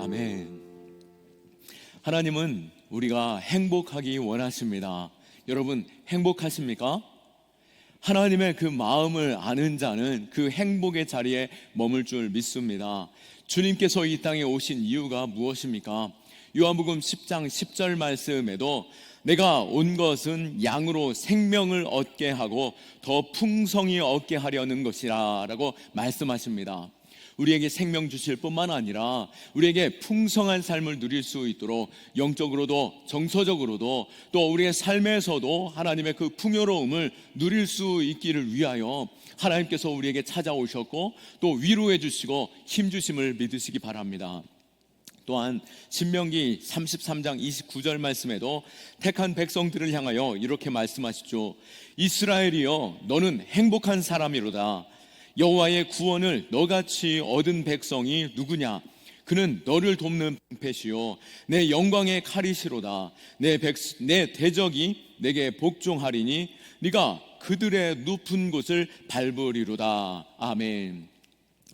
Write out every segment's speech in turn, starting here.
아멘. 하나님은 우리가 행복하기 원하십니다. 여러분 행복하십니까? 하나님의 그 마음을 아는 자는 그 행복의 자리에 머물 줄 믿습니다. 주님께서 이 땅에 오신 이유가 무엇입니까? 요한복음 10장 10절 말씀에도 내가 온 것은 양으로 생명을 얻게 하고 더 풍성히 얻게 하려는 것이라 라고 말씀하십니다. 우리에게 생명 주실 뿐만 아니라 우리에게 풍성한 삶을 누릴 수 있도록 영적으로도 정서적으로도 또 우리의 삶에서도 하나님의 그 풍요로움을 누릴 수 있기를 위하여 하나님께서 우리에게 찾아오셨고 또 위로해 주시고 힘 주심을 믿으시기 바랍니다. 또한 신명기 33장 29절 말씀에도 택한 백성들을 향하여 이렇게 말씀하시죠. 이스라엘이여 너는 행복한 사람이로다. 여호와의 구원을 너같이 얻은 백성이 누구냐? 그는 너를 돕는 방패시요 내 영광의 칼이시로다. 내 대적이 내게 복종하리니 네가 그들의 높은 곳을 밟으리로다. 아멘.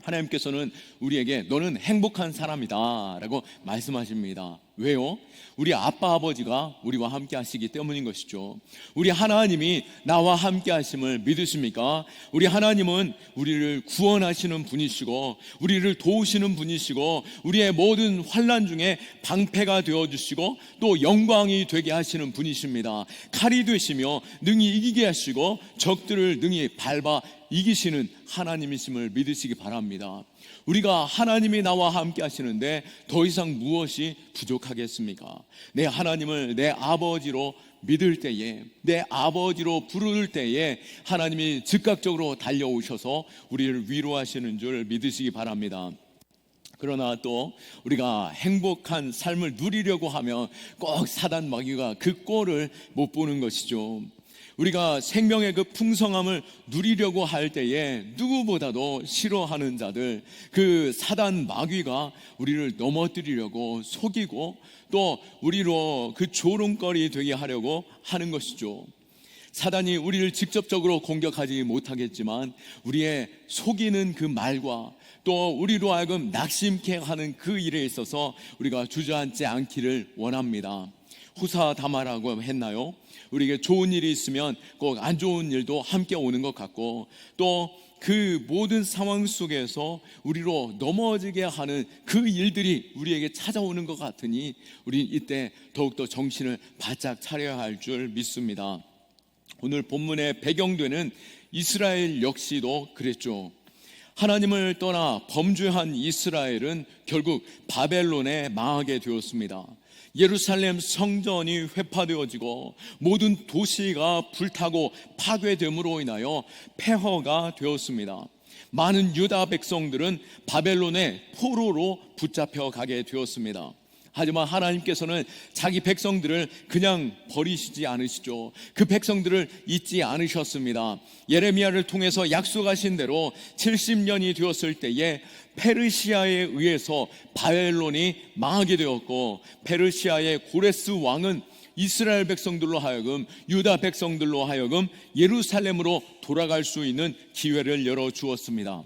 하나님께서는 우리에게 너는 행복한 사람이다 라고 말씀하십니다. 왜요? 우리 아빠 아버지가 우리와 함께 하시기 때문인 것이죠. 우리 하나님이 나와 함께 하심을 믿으십니까? 우리 하나님은 우리를 구원하시는 분이시고 우리를 도우시는 분이시고 우리의 모든 환난 중에 방패가 되어주시고 또 영광이 되게 하시는 분이십니다. 칼이 되시며 능히 이기게 하시고 적들을 능히 밟아 이기시는 하나님이심을 믿으시기 바랍니다. 우리가 하나님이 나와 함께 하시는데 더 이상 무엇이 부족하겠습니까? 내 하나님을 내 아버지로 믿을 때에, 내 아버지로 부를 때에 하나님이 즉각적으로 달려오셔서 우리를 위로하시는 줄 믿으시기 바랍니다. 그러나 또 우리가 행복한 삶을 누리려고 하면 꼭 사단 마귀가 그 꼴을 못 보는 것이죠. 우리가 생명의 그 풍성함을 누리려고 할 때에 누구보다도 싫어하는 자들, 그 사단 마귀가 우리를 넘어뜨리려고 속이고 또 우리로 그 조롱거리 되게 하려고 하는 것이죠. 사단이 우리를 직접적으로 공격하지 못하겠지만 우리의 속이는 그 말과 또 우리로 하여금 낙심케 하는 그 일에 있어서 우리가 주저앉지 않기를 원합니다. 후사다마라고 했나요? 우리에게 좋은 일이 있으면 꼭 안 좋은 일도 함께 오는 것 같고 또 그 모든 상황 속에서 우리로 넘어지게 하는 그 일들이 우리에게 찾아오는 것 같으니 우리 이때 더욱더 정신을 바짝 차려야 할 줄 믿습니다. 오늘 본문의 배경되는 이스라엘 역시도 그랬죠. 하나님을 떠나 범죄한 이스라엘은 결국 바벨론에 망하게 되었습니다. 예루살렘 성전이 회파되어지고 모든 도시가 불타고 파괴됨으로 인하여 폐허가 되었습니다. 많은 유다 백성들은 바벨론의 포로로 붙잡혀 가게 되었습니다. 하지만 하나님께서는 자기 백성들을 그냥 버리시지 않으시죠. 그 백성들을 잊지 않으셨습니다. 예레미야를 통해서 약속하신 대로 70년이 되었을 때에 페르시아에 의해서 바벨론이 망하게 되었고 페르시아의 고레스 왕은 이스라엘 백성들로 하여금 유다 백성들로 하여금 예루살렘으로 돌아갈 수 있는 기회를 열어주었습니다.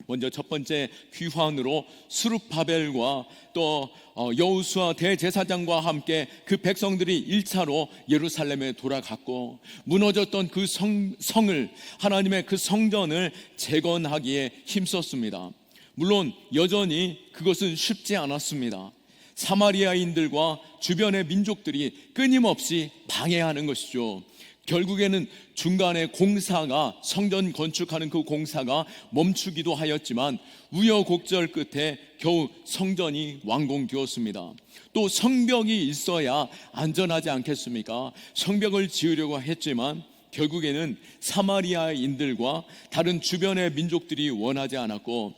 먼저 첫 번째 귀환으로 수룹바벨과 또 여호수아 대제사장과 함께 그 백성들이 1차로 예루살렘에 돌아갔고 무너졌던 그 성을 하나님의 그 성전을 재건하기에 힘썼습니다. 물론 여전히 그것은 쉽지 않았습니다. 사마리아인들과 주변의 민족들이 끊임없이 방해하는 것이죠. 결국에는 중간에 공사가 성전 건축하는 그 공사가 멈추기도 하였지만 우여곡절 끝에 겨우 성전이 완공되었습니다. 또 성벽이 있어야 안전하지 않겠습니까? 성벽을 지으려고 했지만 결국에는 사마리아인들과 다른 주변의 민족들이 원하지 않았고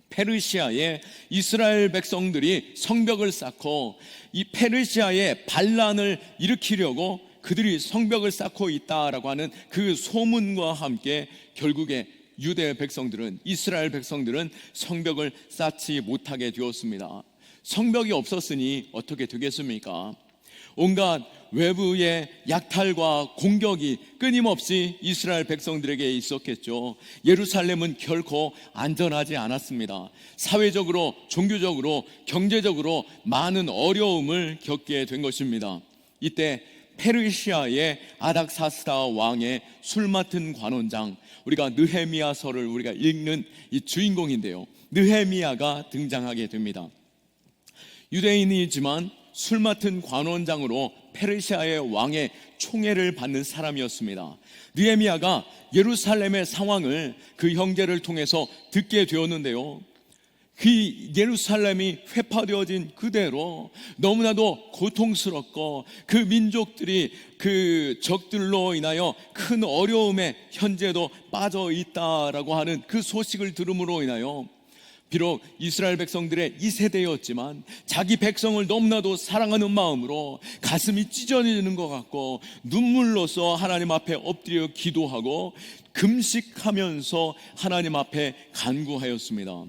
페르시아의 이스라엘 백성들이 성벽을 쌓고 이 페르시아의 반란을 일으키려고 그들이 성벽을 쌓고 있다라고 하는 그 소문과 함께 결국에 유대 백성들은 이스라엘 백성들은 성벽을 쌓지 못하게 되었습니다. 성벽이 없었으니 어떻게 되겠습니까? 온갖 외부의 약탈과 공격이 끊임없이 이스라엘 백성들에게 있었겠죠. 예루살렘은 결코 안전하지 않았습니다. 사회적으로, 종교적으로, 경제적으로 많은 어려움을 겪게 된 것입니다. 이때 페르시아의 아닥사스다 왕의 술 맡은 관원장, 우리가 느헤미야서를 우리가 읽는 이 주인공인데요, 느헤미야가 등장하게 됩니다. 유대인이지만 술 맡은 관원장으로 페르시아의 왕의 총애를 받는 사람이었습니다. 느헤미야가 예루살렘의 상황을 그 형제를 통해서 듣게 되었는데요, 그 예루살렘이 회파되어진 그대로 너무나도 고통스럽고 그 민족들이 그 적들로 인하여 큰 어려움에 현재도 빠져 있다라고 하는 그 소식을 들음으로 인하여, 비록 이스라엘 백성들의 2세대였지만 자기 백성을 너무나도 사랑하는 마음으로 가슴이 찢어지는 것 같고 눈물로써 하나님 앞에 엎드려 기도하고 금식하면서 하나님 앞에 간구하였습니다.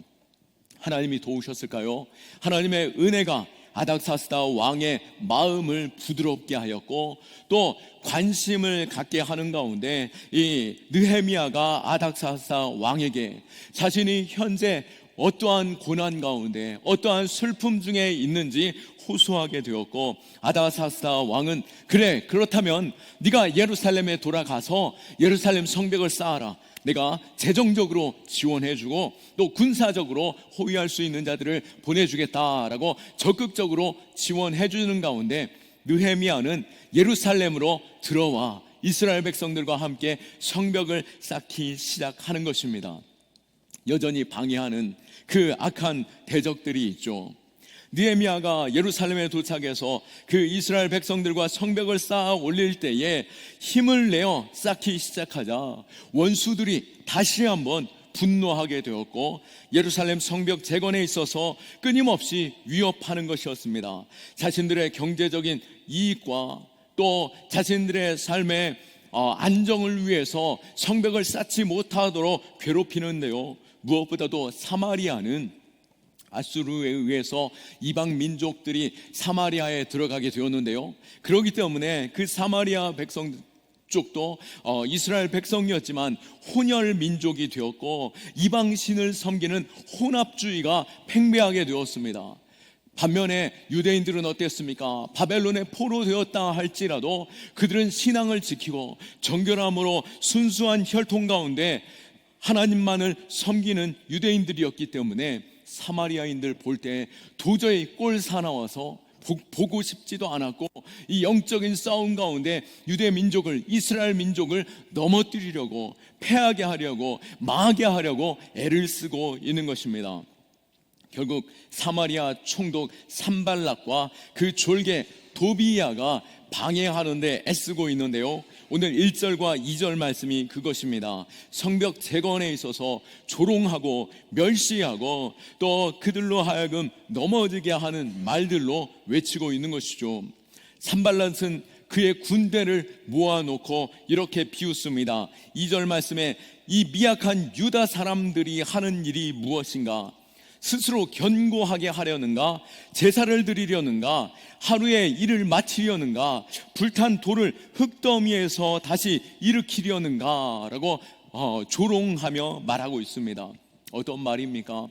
하나님이 도우셨을까요? 하나님의 은혜가 아닥사스다 왕의 마음을 부드럽게 하였고 또 관심을 갖게 하는 가운데 이 느헤미야가 아닥사스다 왕에게 자신이 현재 어떠한 고난 가운데 어떠한 슬픔 중에 있는지 호소하게 되었고, 아닥사스다 왕은 그래, 그렇다면 네가 예루살렘에 돌아가서 예루살렘 성벽을 쌓아라. 내가 재정적으로 지원해주고 또 군사적으로 호위할 수 있는 자들을 보내주겠다라고 적극적으로 지원해주는 가운데 느헤미야는 예루살렘으로 들어와 이스라엘 백성들과 함께 성벽을 쌓기 시작하는 것입니다. 여전히 방해하는 그 악한 대적들이 있죠. 느헤미야가 예루살렘에 도착해서 그 이스라엘 백성들과 성벽을 쌓아 올릴 때에 힘을 내어 쌓기 시작하자 원수들이 다시 한번 분노하게 되었고 예루살렘 성벽 재건에 있어서 끊임없이 위협하는 것이었습니다. 자신들의 경제적인 이익과 또 자신들의 삶의 안정을 위해서 성벽을 쌓지 못하도록 괴롭히는데요, 무엇보다도 사마리아는 아수르에 의해서 이방 민족들이 사마리아에 들어가게 되었는데요, 그렇기 때문에 그 사마리아 백성 쪽도 이스라엘 백성이었지만 혼혈 민족이 되었고 이방신을 섬기는 혼합주의가 팽배하게 되었습니다. 반면에 유대인들은 어땠습니까? 바벨론에 포로되었다 할지라도 그들은 신앙을 지키고 정결함으로 순수한 혈통 가운데 하나님만을 섬기는 유대인들이었기 때문에 사마리아인들 볼 때 도저히 꼴 사나워서 보고 싶지도 않았고 이 영적인 싸움 가운데 유대 민족을, 이스라엘 민족을 넘어뜨리려고, 패하게 하려고, 망하게 하려고 애를 쓰고 있는 것입니다. 결국 사마리아 총독 산발락과 그 졸개 도비야가 방해하는데 애쓰고 있는데요, 오늘 1절과 2절 말씀이 그것입니다. 성벽 재건에 있어서 조롱하고 멸시하고 또 그들로 하여금 넘어지게 하는 말들로 외치고 있는 것이죠. 산발락은 그의 군대를 모아놓고 이렇게 비웃습니다. 2절 말씀에 이 미약한 유다 사람들이 하는 일이 무엇인가? 스스로 견고하게 하려는가? 제사를 드리려는가? 하루에 일을 마치려는가? 불탄 돌을 흙더미에서 다시 일으키려는가? 라고 조롱하며 말하고 있습니다. 어떤 말입니까?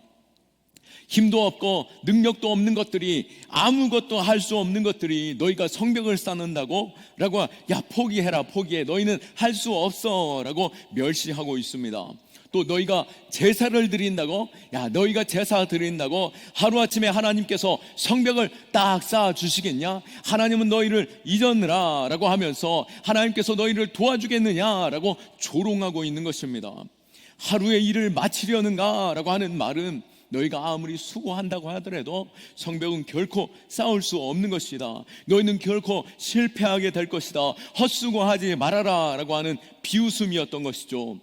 힘도 없고 능력도 없는 것들이, 아무것도 할 수 없는 것들이 너희가 성벽을 쌓는다고? 라고, 야, 포기해라, 포기해, 너희는 할 수 없어 라고 멸시하고 있습니다. 또 너희가 제사를 드린다고? 야, 너희가 제사 드린다고 하루아침에 하나님께서 성벽을 딱 쌓아 주시겠냐? 하나님은 너희를 잊었느라 라고 하면서 하나님께서 너희를 도와주겠느냐 라고 조롱하고 있는 것입니다. 하루의 일을 마치려는가 라고 하는 말은 너희가 아무리 수고한다고 하더라도 성벽은 결코 쌓을 수 없는 것이다. 너희는 결코 실패하게 될 것이다. 헛수고하지 말아라 라고 하는 비웃음이었던 것이죠.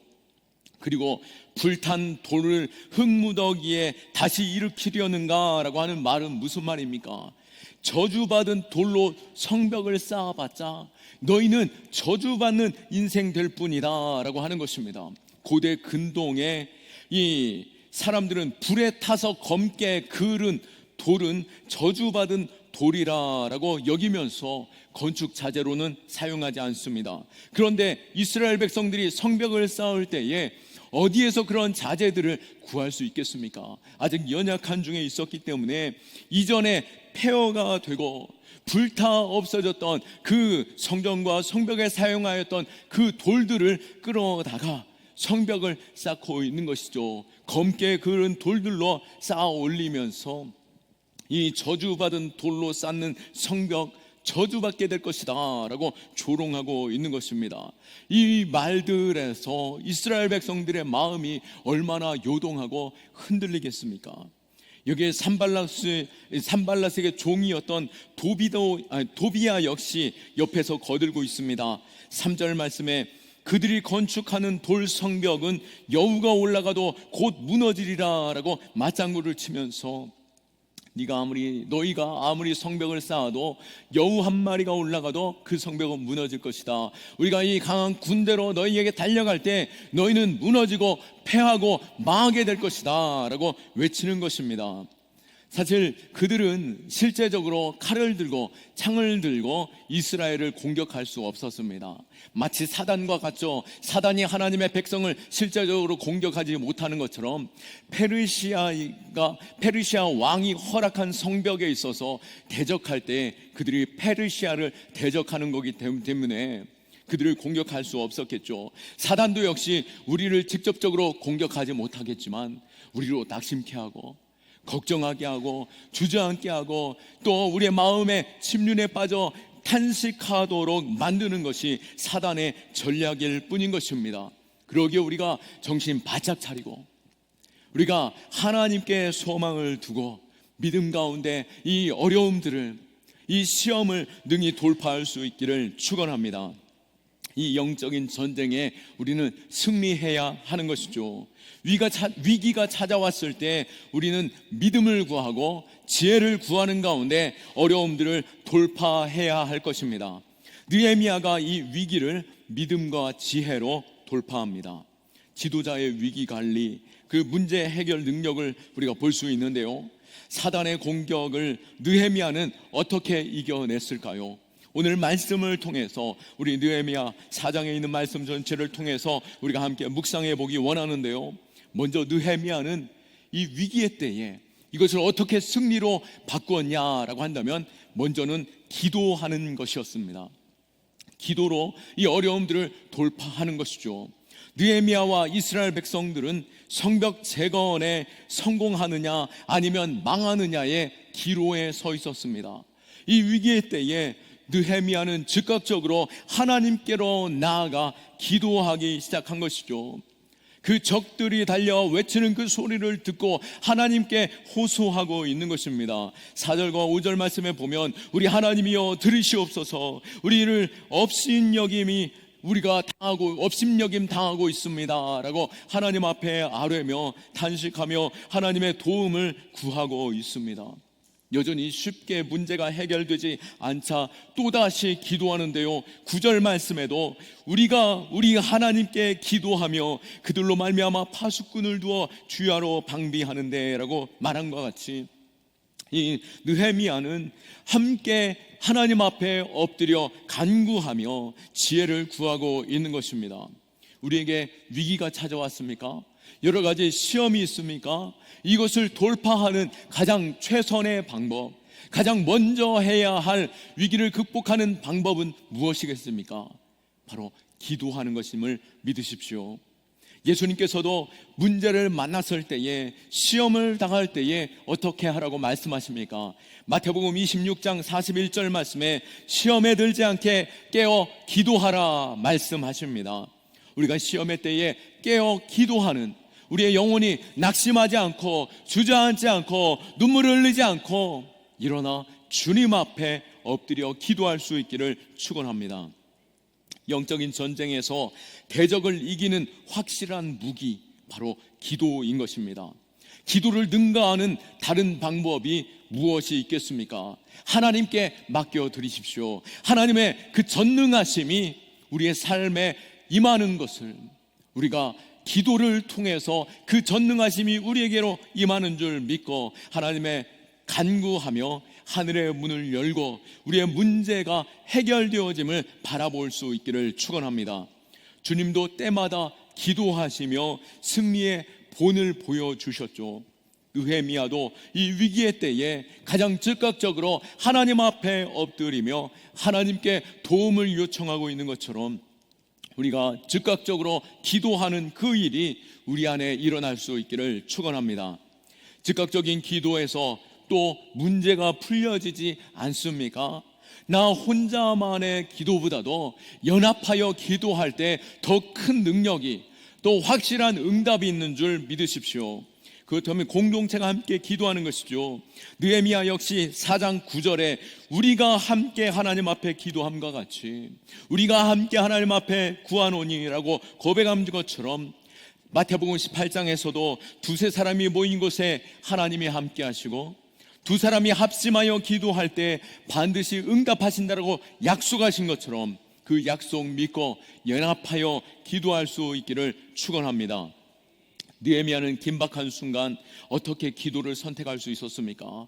그리고 불탄 돌을 흙무더기에 다시 일으키려는가 라고 하는 말은 무슨 말입니까? 저주받은 돌로 성벽을 쌓아봤자 너희는 저주받는 인생 될 뿐이다 라고 하는 것입니다. 고대 근동에 이 사람들은 불에 타서 검게 그은 돌은 저주받은 돌이라라고 여기면서 건축 자재로는 사용하지 않습니다. 그런데 이스라엘 백성들이 성벽을 쌓을 때에 어디에서 그런 자재들을 구할 수 있겠습니까? 아직 연약한 중에 있었기 때문에 이전에 폐허가 되고 불타 없어졌던 그 성전과 성벽에 사용하였던 그 돌들을 끌어다가 성벽을 쌓고 있는 것이죠. 검게 그은 돌들로 쌓아 올리면서 이 저주받은 돌로 쌓는 성벽 저주받게 될 것이다 라고 조롱하고 있는 것입니다. 이 말들에서 이스라엘 백성들의 마음이 얼마나 요동하고 흔들리겠습니까? 여기에 산발랏의 종이었던 도비야 역시 옆에서 거들고 있습니다. 3절 말씀에 그들이 건축하는 돌 성벽은 여우가 올라가도 곧 무너지리라 라고 맞장구를 치면서 너희가 아무리 성벽을 쌓아도 여우 한 마리가 올라가도 그 성벽은 무너질 것이다. 우리가 이 강한 군대로 너희에게 달려갈 때 너희는 무너지고 패하고 망하게 될 것이다 라고 외치는 것입니다. 사실 그들은 실제적으로 칼을 들고 창을 들고 이스라엘을 공격할 수 없었습니다. 마치 사단과 같죠. 사단이 하나님의 백성을 실제적으로 공격하지 못하는 것처럼 페르시아 왕이 허락한 성벽에 있어서 대적할 때 그들이 페르시아를 대적하는 거기 때문에 그들을 공격할 수 없었겠죠. 사단도 역시 우리를 직접적으로 공격하지 못하겠지만 우리로 낙심케 하고 걱정하게 하고 주저앉게 하고 또 우리의 마음에 침륜에 빠져 탄식하도록 만드는 것이 사단의 전략일 뿐인 것입니다. 그러기에 우리가 정신 바짝 차리고 우리가 하나님께 소망을 두고 믿음 가운데 이 어려움들을, 이 시험을 능히 돌파할 수 있기를 축원합니다. 이 영적인 전쟁에 우리는 승리해야 하는 것이죠. 위기가 찾아왔을 때 우리는 믿음을 구하고 지혜를 구하는 가운데 어려움들을 돌파해야 할 것입니다. 느헤미야가 이 위기를 믿음과 지혜로 돌파합니다. 지도자의 위기 관리, 그 문제 해결 능력을 우리가 볼 수 있는데요. 사단의 공격을 느헤미야는 어떻게 이겨냈을까요? 오늘 말씀을 통해서 우리 느헤미야 4장에 있는 말씀 전체를 통해서 우리가 함께 묵상해 보기 원하는데요. 먼저 느헤미야는 이 위기의 때에 이것을 어떻게 승리로 바꾸었냐라고 한다면 먼저는 기도하는 것이었습니다. 기도로 이 어려움들을 돌파하는 것이죠. 느헤미야와 이스라엘 백성들은 성벽 재건에 성공하느냐 아니면 망하느냐의 기로에 서 있었습니다. 이 위기의 때에 느헤미야는 즉각적으로 하나님께로 나아가 기도하기 시작한 것이죠. 그 적들이 달려 외치는 그 소리를 듣고 하나님께 호소하고 있는 것입니다. 4절과 5절 말씀에 보면 우리 하나님이여 들으시옵소서, 우리를 업신여김 당하고 있습니다 라고 하나님 앞에 아뢰며 탄식하며 하나님의 도움을 구하고 있습니다. 여전히 쉽게 문제가 해결되지 않자 또다시 기도하는데요. 9절 말씀에도 우리가 우리 하나님께 기도하며 그들로 말미암아 파수꾼을 두어 주야로 방비하는데 라고 말한 것 같이 이 느헤미야는 함께 하나님 앞에 엎드려 간구하며 지혜를 구하고 있는 것입니다. 우리에게 위기가 찾아왔습니까? 여러 가지 시험이 있습니까? 이것을 돌파하는 가장 최선의 방법, 가장 먼저 해야 할 위기를 극복하는 방법은 무엇이겠습니까? 바로 기도하는 것임을 믿으십시오. 예수님께서도 문제를 만났을 때에, 시험을 당할 때에 어떻게 하라고 말씀하십니까? 마태복음 26장 41절 말씀에 시험에 들지 않게 깨어 기도하라 말씀하십니다. 우리가 시험의 때에 깨어 기도하는, 우리의 영혼이 낙심하지 않고 주저앉지 않고 눈물을 흘리지 않고 일어나 주님 앞에 엎드려 기도할 수 있기를 축원합니다. 영적인 전쟁에서 대적을 이기는 확실한 무기, 바로 기도인 것입니다. 기도를 능가하는 다른 방법이 무엇이 있겠습니까? 하나님께 맡겨 드리십시오. 하나님의 그 전능하심이 우리의 삶에 임하는 것을, 우리가 기도를 통해서 그 전능하심이 우리에게로 임하는 줄 믿고 하나님의 간구하며 하늘의 문을 열고 우리의 문제가 해결되어짐을 바라볼 수 있기를 축원합니다. 주님도 때마다 기도하시며 승리의 본을 보여주셨죠. 느헤미야도 이 위기의 때에 가장 즉각적으로 하나님 앞에 엎드리며 하나님께 도움을 요청하고 있는 것처럼 우리가 즉각적으로 기도하는 그 일이 우리 안에 일어날 수 있기를 축원합니다. 즉각적인 기도에서 또 문제가 풀려지지 않습니까? 나 혼자만의 기도보다도 연합하여 기도할 때 더 큰 능력이, 또 확실한 응답이 있는 줄 믿으십시오. 그렇다면 공동체가 함께 기도하는 것이죠. 느헤미야 역시 4장 9절에 우리가 함께 하나님 앞에 기도함과 같이 우리가 함께 하나님 앞에 구하노니라고 고백한 것처럼 마태복음 18장에서도 두세 사람이 모인 곳에 하나님이 함께 하시고 두 사람이 합심하여 기도할 때 반드시 응답하신다라고 약속하신 것처럼 그 약속 믿고 연합하여 기도할 수 있기를 축원합니다. 느헤미야는 긴박한 순간 어떻게 기도를 선택할 수 있었습니까?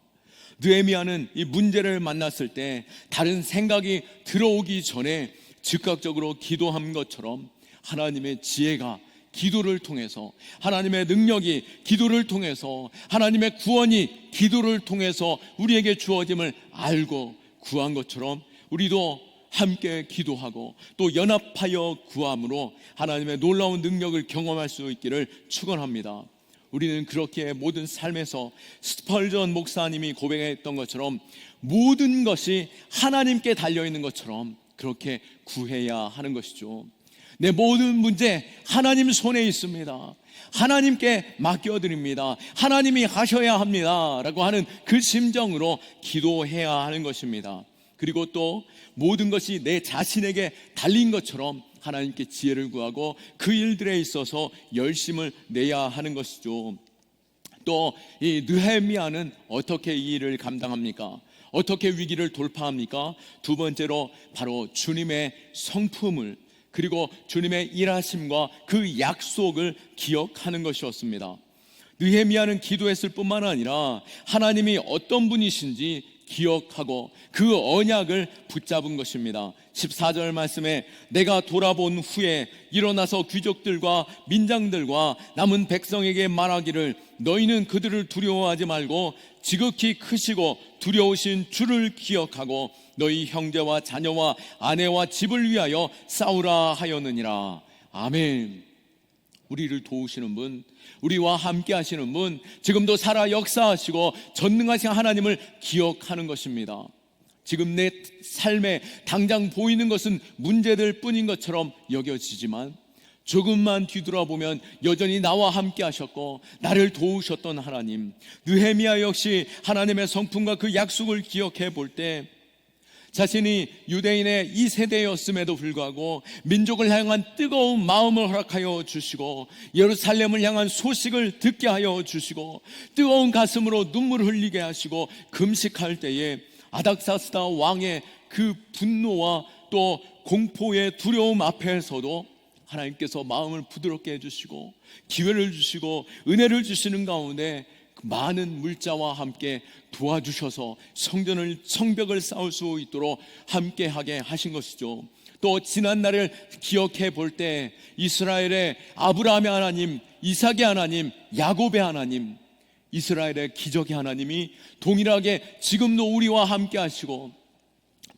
느헤미야는 이 문제를 만났을 때 다른 생각이 들어오기 전에 즉각적으로 기도한 것처럼 하나님의 지혜가 기도를 통해서, 하나님의 능력이 기도를 통해서, 하나님의 구원이 기도를 통해서 우리에게 주어짐을 알고 구한 것처럼 우리도 함께 기도하고 또 연합하여 구함으로 하나님의 놀라운 능력을 경험할 수 있기를 축원합니다. 우리는 그렇게 모든 삶에서 스펄전 목사님이 고백했던 것처럼 모든 것이 하나님께 달려있는 것처럼 그렇게 구해야 하는 것이죠. 내 모든 문제 하나님 손에 있습니다. 하나님께 맡겨드립니다. 하나님이 하셔야 합니다 라고 하는 그 심정으로 기도해야 하는 것입니다. 그리고 또 모든 것이 내 자신에게 달린 것처럼 하나님께 지혜를 구하고 그 일들에 있어서 열심을 내야 하는 것이죠. 또 이 느헤미야는 어떻게 이 일을 감당합니까? 어떻게 위기를 돌파합니까? 두 번째로 바로 주님의 성품을, 그리고 주님의 일하심과 그 약속을 기억하는 것이었습니다. 느헤미야는 기도했을 뿐만 아니라 하나님이 어떤 분이신지 기억하고 그 언약을 붙잡은 것입니다. 14절 말씀에 내가 돌아본 후에 일어나서 귀족들과 민장들과 남은 백성에게 말하기를 너희는 그들을 두려워하지 말고 지극히 크시고 두려우신 주를 기억하고 너희 형제와 자녀와 아내와 집을 위하여 싸우라 하였느니라. 아멘. 우리를 도우시는 분, 우리와 함께 하시는 분, 지금도 살아 역사하시고 전능하신 하나님을 기억하는 것입니다. 지금 내 삶에 당장 보이는 것은 문제들 뿐인 것처럼 여겨지지만 조금만 뒤돌아보면 여전히 나와 함께 하셨고 나를 도우셨던 하나님, 느헤미야 역시 하나님의 성품과 그 약속을 기억해 볼 때 자신이 유대인의 이 세대였음에도 불구하고 민족을 향한 뜨거운 마음을 허락하여 주시고 예루살렘을 향한 소식을 듣게 하여 주시고 뜨거운 가슴으로 눈물을 흘리게 하시고 금식할 때에 아닥사스다 왕의 그 분노와 또 공포의 두려움 앞에서도 하나님께서 마음을 부드럽게 해주시고 기회를 주시고 은혜를 주시는 가운데 많은 물자와 함께 도와주셔서 성벽을 쌓을 수 있도록 함께하게 하신 것이죠. 또 지난날을 기억해 볼 때 이스라엘의 아브라함의 하나님, 이삭의 하나님, 야곱의 하나님, 이스라엘의 기적의 하나님이 동일하게 지금도 우리와 함께 하시고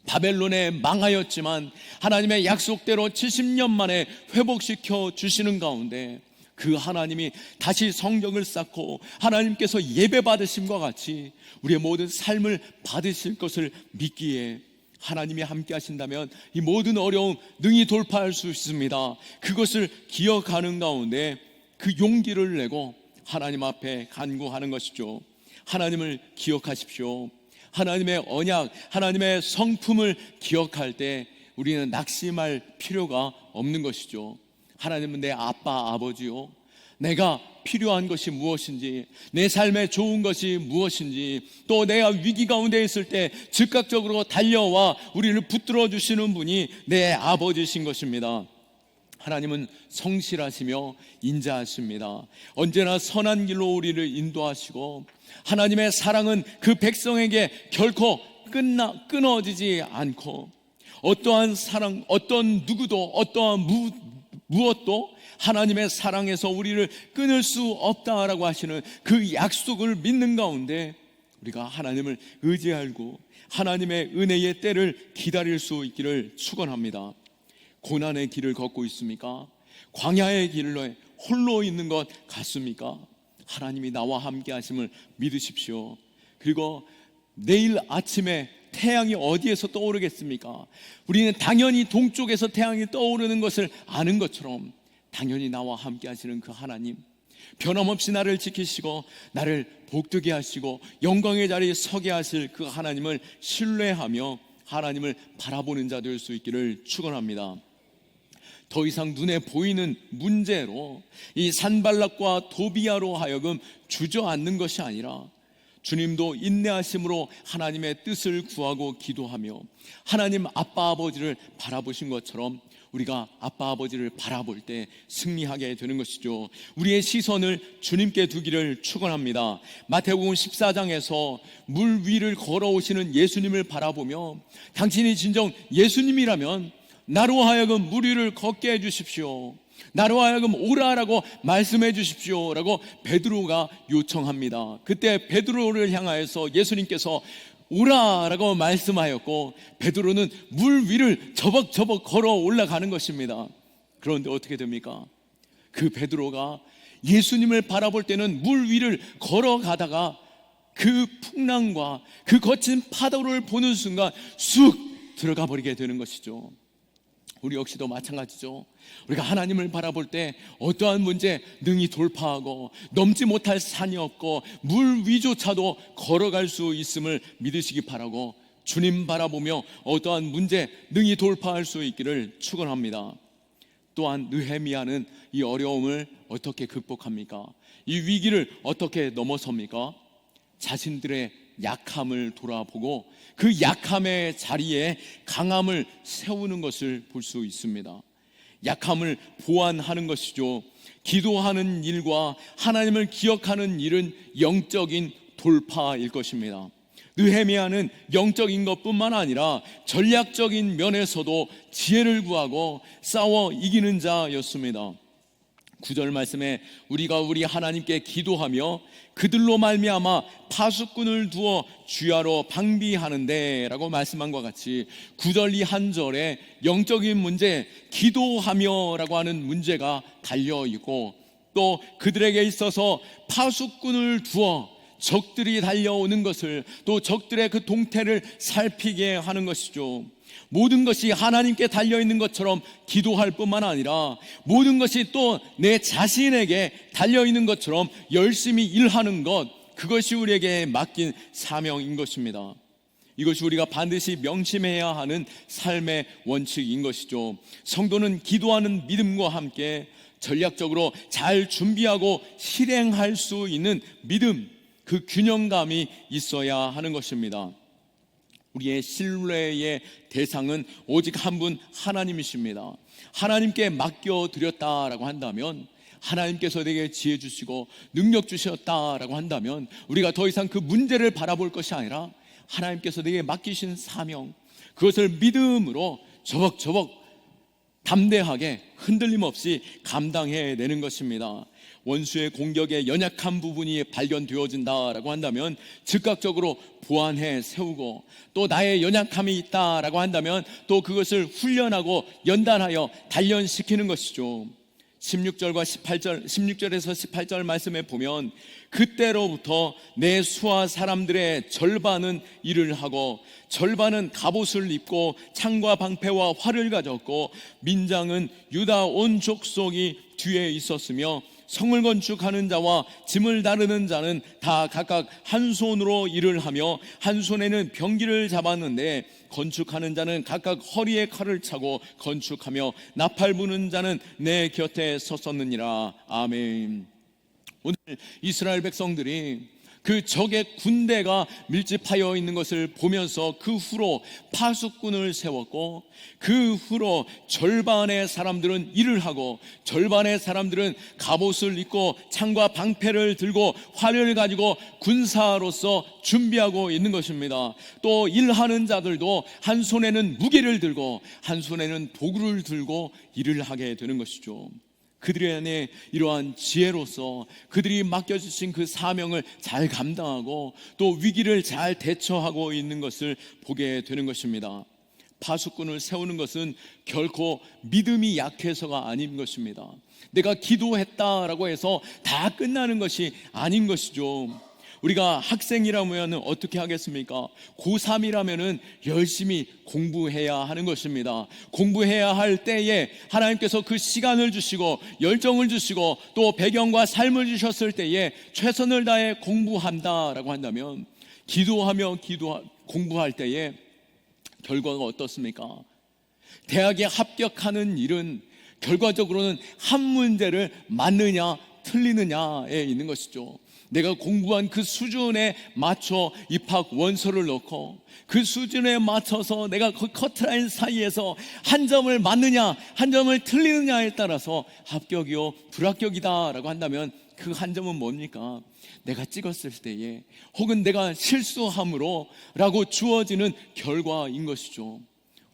바벨론에 망하였지만 하나님의 약속대로 70년 만에 회복시켜 주시는 가운데 그 하나님이 다시 성경을 쌓고 하나님께서 예배 받으심과 같이 우리의 모든 삶을 받으실 것을 믿기에 하나님이 함께 하신다면 이 모든 어려움 능히 돌파할 수 있습니다. 그것을 기억하는 가운데 그 용기를 내고 하나님 앞에 간구하는 것이죠. 하나님을 기억하십시오. 하나님의 언약, 하나님의 성품을 기억할 때 우리는 낙심할 필요가 없는 것이죠. 하나님은 내 아빠, 아버지요, 내가 필요한 것이 무엇인지, 내 삶에 좋은 것이 무엇인지, 또 내가 위기 가운데 있을 때 즉각적으로 달려와 우리를 붙들어 주시는 분이 내 아버지신 것입니다. 하나님은 성실하시며 인자하십니다. 언제나 선한 길로 우리를 인도하시고 하나님의 사랑은 그 백성에게 결코 끊어지지 않고 어떠한 사랑, 어떤 누구도 어떠한 무엇도 하나님의 사랑에서 우리를 끊을 수 없다라고 하시는 그 약속을 믿는 가운데 우리가 하나님을 의지하고 하나님의 은혜의 때를 기다릴 수 있기를 축원합니다. 고난의 길을 걷고 있습니까? 광야의 길로 홀로 있는 것 같습니까? 하나님이 나와 함께 하심을 믿으십시오. 그리고 내일 아침에 태양이 어디에서 떠오르겠습니까? 우리는 당연히 동쪽에서 태양이 떠오르는 것을 아는 것처럼 당연히 나와 함께 하시는 그 하나님, 변함없이 나를 지키시고 나를 복되게 하시고 영광의 자리에 서게 하실 그 하나님을 신뢰하며 하나님을 바라보는 자 될 수 있기를 축원합니다. 더 이상 눈에 보이는 문제로 이 산발락과 도비아로 하여금 주저앉는 것이 아니라 주님도 인내하심으로 하나님의 뜻을 구하고 기도하며 하나님 아빠 아버지를 바라보신 것처럼 우리가 아빠 아버지를 바라볼 때 승리하게 되는 것이죠. 우리의 시선을 주님께 두기를 축원합니다. 마태복음 14장에서 물 위를 걸어오시는 예수님을 바라보며 당신이 진정 예수님이라면 나로 하여금 물 위를 걷게 해주십시오, 나로 하여금 오라라고 말씀해 주십시오 라고 베드로가 요청합니다. 그때 베드로를 향하여서 예수님께서 오라라고 말씀하였고 베드로는 물 위를 저벅저벅 걸어 올라가는 것입니다. 그런데 어떻게 됩니까? 그 베드로가 예수님을 바라볼 때는 물 위를 걸어가다가 그 풍랑과 그 거친 파도를 보는 순간 쑥 들어가 버리게 되는 것이죠. 우리 역시도 마찬가지죠. 우리가 하나님을 바라볼 때 어떠한 문제 능히 돌파하고 넘지 못할 산이 없고 물 위조차도 걸어갈 수 있음을 믿으시기 바라고 주님 바라보며 어떠한 문제 능히 돌파할 수 있기를 축원합니다. 또한 느헤미야는 이 어려움을 어떻게 극복합니까? 이 위기를 어떻게 넘어섭니까? 자신들의 약함을 돌아보고 그 약함의 자리에 강함을 세우는 것을 볼 수 있습니다. 약함을 보완하는 것이죠. 기도하는 일과 하나님을 기억하는 일은 영적인 돌파일 것입니다. 느헤미야는 영적인 것뿐만 아니라 전략적인 면에서도 지혜를 구하고 싸워 이기는 자였습니다. 9절 말씀에 우리가 우리 하나님께 기도하며 그들로 말미암아 파수꾼을 두어 주야로 방비하는데 라고 말씀한 것 같이 9절 이 한 절에 영적인 문제, 기도하며 라고 하는 문제가 달려있고 또 그들에게 있어서 파수꾼을 두어 적들이 달려오는 것을 또 적들의 그 동태를 살피게 하는 것이죠. 모든 것이 하나님께 달려있는 것처럼 기도할 뿐만 아니라 모든 것이 또 내 자신에게 달려있는 것처럼 열심히 일하는 것, 그것이 우리에게 맡긴 사명인 것입니다. 이것이 우리가 반드시 명심해야 하는 삶의 원칙인 것이죠. 성도는 기도하는 믿음과 함께 전략적으로 잘 준비하고 실행할 수 있는 믿음, 그 균형감이 있어야 하는 것입니다. 우리의 신뢰의 대상은 오직 한 분 하나님이십니다. 하나님께 맡겨드렸다라고 한다면, 하나님께서 내게 지혜 주시고 능력 주셨다라고 한다면 우리가 더 이상 그 문제를 바라볼 것이 아니라 하나님께서 내게 맡기신 사명, 그것을 믿음으로 저벅저벅 담대하게 흔들림 없이 감당해내는 것입니다. 원수의 공격에 연약한 부분이 발견되어진다라고 한다면 즉각적으로 보완해 세우고, 또 나의 연약함이 있다라고 한다면 또 그것을 훈련하고 연단하여 단련시키는 것이죠. 16절에서 18절 말씀에 보면 그때로부터 내 수하 사람들의 절반은 일을 하고 절반은 갑옷을 입고 창과 방패와 활을 가졌고 민장은 유다 온 족속이 뒤에 있었으며 성을 건축하는 자와 짐을 다루는 자는 다 각각 한 손으로 일을 하며 한 손에는 병기를 잡았는데 건축하는 자는 각각 허리에 칼을 차고 건축하며 나팔 부는 자는 내 곁에 섰었느니라. 아멘. 오늘 이스라엘 백성들이 그 적의 군대가 밀집하여 있는 것을 보면서 그 후로 파수꾼을 세웠고, 그 후로 절반의 사람들은 일을 하고 절반의 사람들은 갑옷을 입고 창과 방패를 들고 활을 가지고 군사로서 준비하고 있는 것입니다. 또 일하는 자들도 한 손에는 무기를 들고 한 손에는 도구를 들고 일을 하게 되는 것이죠. 그들의 안에 이러한 지혜로서 그들이 맡겨주신 그 사명을 잘 감당하고 또 위기를 잘 대처하고 있는 것을 보게 되는 것입니다. 파수꾼을 세우는 것은 결코 믿음이 약해서가 아닌 것입니다. 내가 기도했다라고 해서 다 끝나는 것이 아닌 것이죠. 우리가 학생이라면 어떻게 하겠습니까? 고3이라면 열심히 공부해야 하는 것입니다. 공부해야 할 때에 하나님께서 그 시간을 주시고 열정을 주시고 또 배경과 삶을 주셨을 때에 최선을 다해 공부한다라고 한다면, 기도하며 공부할 때에 결과가 어떻습니까? 대학에 합격하는 일은 결과적으로는 한 문제를 맞느냐 틀리느냐에 있는 것이죠. 내가 공부한 그 수준에 맞춰 입학 원서를 넣고 그 수준에 맞춰서 내가 그 커트라인 사이에서 한 점을 맞느냐 한 점을 틀리느냐에 따라서 합격이요 불합격이다 라고 한다면, 그 한 점은 뭡니까? 내가 찍었을 때에 혹은 내가 실수함으로 라고 주어지는 결과인 것이죠.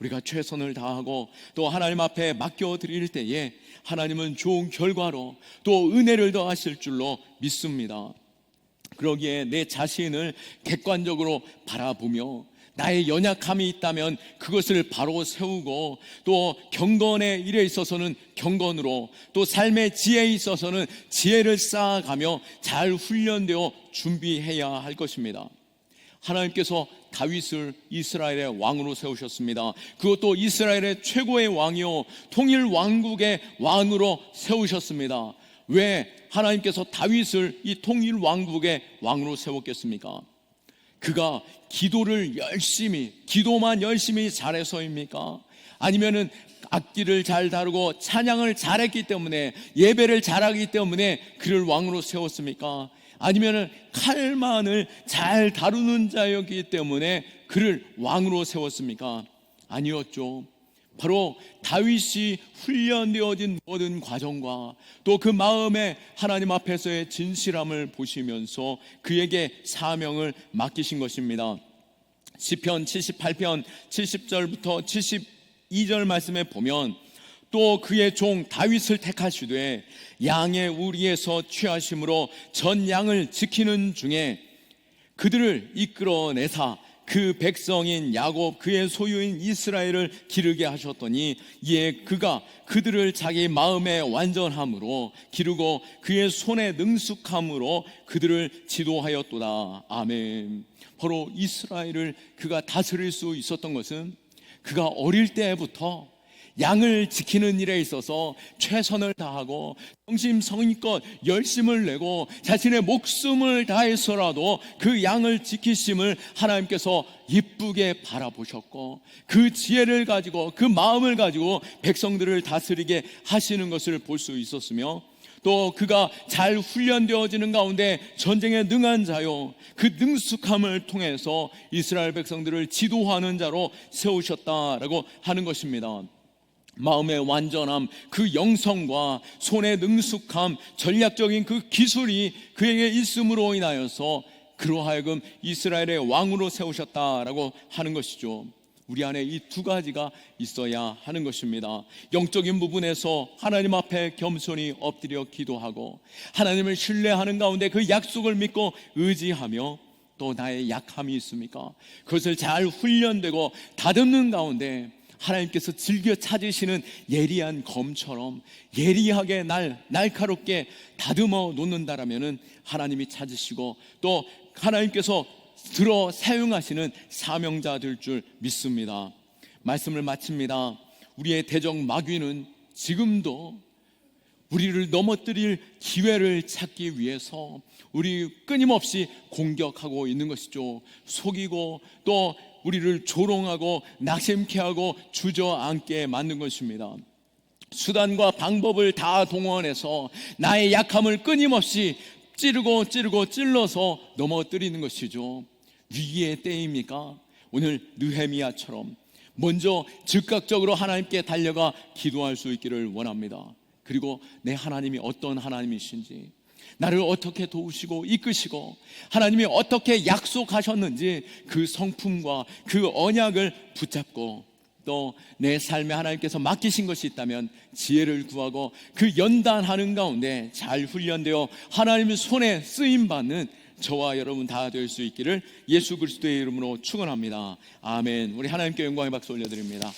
우리가 최선을 다하고 또 하나님 앞에 맡겨드릴 때에 하나님은 좋은 결과로 또 은혜를 더하실 줄로 믿습니다. 그러기에 내 자신을 객관적으로 바라보며 나의 연약함이 있다면 그것을 바로 세우고, 또 경건의 일에 있어서는 경건으로, 또 삶의 지혜에 있어서는 지혜를 쌓아가며 잘 훈련되어 준비해야 할 것입니다. 하나님께서 다윗을 이스라엘의 왕으로 세우셨습니다. 그것도 이스라엘의 최고의 왕이요 통일 왕국의 왕으로 세우셨습니다. 왜 하나님께서 다윗을 이 통일 왕국의 왕으로 세웠겠습니까? 그가 기도만 열심히 잘해서입니까? 아니면은 악기를 잘 다루고 찬양을 잘했기 때문에, 예배를 잘하기 때문에 그를 왕으로 세웠습니까? 아니면은 칼만을 잘 다루는 자였기 때문에 그를 왕으로 세웠습니까? 아니었죠. 바로 다윗이 훈련되어진 모든 과정과 또 그 마음에 하나님 앞에서의 진실함을 보시면서 그에게 사명을 맡기신 것입니다. 시편 78편 70절부터 72절 말씀에 보면, 또 그의 종 다윗을 택하시되 양의 우리에서 취하심으로 전 양을 지키는 중에 그들을 이끌어내사 그 백성인 야곱 그의 소유인 이스라엘을 기르게 하셨더니, 이에 그가 그들을 자기 마음의 완전함으로 기르고 그의 손의 능숙함으로 그들을 지도하였도다. 아멘. 바로 이스라엘을 그가 다스릴 수 있었던 것은 그가 어릴 때부터 양을 지키는 일에 있어서 최선을 다하고 성심성의껏 열심을 내고 자신의 목숨을 다해서라도 그 양을 지키심을 하나님께서 이쁘게 바라보셨고, 그 지혜를 가지고 그 마음을 가지고 백성들을 다스리게 하시는 것을 볼 수 있었으며, 또 그가 잘 훈련되어지는 가운데 전쟁에 능한 자요 그 능숙함을 통해서 이스라엘 백성들을 지도하는 자로 세우셨다라고 하는 것입니다. 마음의 완전함, 그 영성과 손의 능숙함, 전략적인 그 기술이 그에게 있음으로 인하여서 그로 하여금 이스라엘의 왕으로 세우셨다라고 하는 것이죠. 우리 안에 이 두 가지가 있어야 하는 것입니다. 영적인 부분에서 하나님 앞에 겸손히 엎드려 기도하고 하나님을 신뢰하는 가운데 그 약속을 믿고 의지하며, 또 나의 약함이 있습니까? 그것을 잘 훈련되고 다듬는 가운데 하나님께서 즐겨 찾으시는 예리한 검처럼 예리하게 날카롭게 다듬어 놓는다라면은 하나님이 찾으시고 또 하나님께서 들어 사용하시는 사명자들 줄 믿습니다. 말씀을 마칩니다. 우리의 대적 마귀는 지금도 우리를 넘어뜨릴 기회를 찾기 위해서 우리 끊임없이 공격하고 있는 것이죠. 속이고 또 우리를 조롱하고 낙심케 하고 주저앉게 만든 것입니다. 수단과 방법을 다 동원해서 나의 약함을 끊임없이 찌르고 찔러서 넘어뜨리는 것이죠. 위기의 때입니까? 오늘 느헤미야처럼 먼저 즉각적으로 하나님께 달려가 기도할 수 있기를 원합니다. 그리고 내 하나님이 어떤 하나님이신지, 나를 어떻게 도우시고 이끄시고 하나님이 어떻게 약속하셨는지 그 성품과 그 언약을 붙잡고, 또 내 삶에 하나님께서 맡기신 것이 있다면 지혜를 구하고 그 연단하는 가운데 잘 훈련되어 하나님의 손에 쓰임받는 저와 여러분 다 될 수 있기를 예수 그리스도의 이름으로 축원합니다. 아멘. 우리 하나님께 영광의 박수 올려드립니다.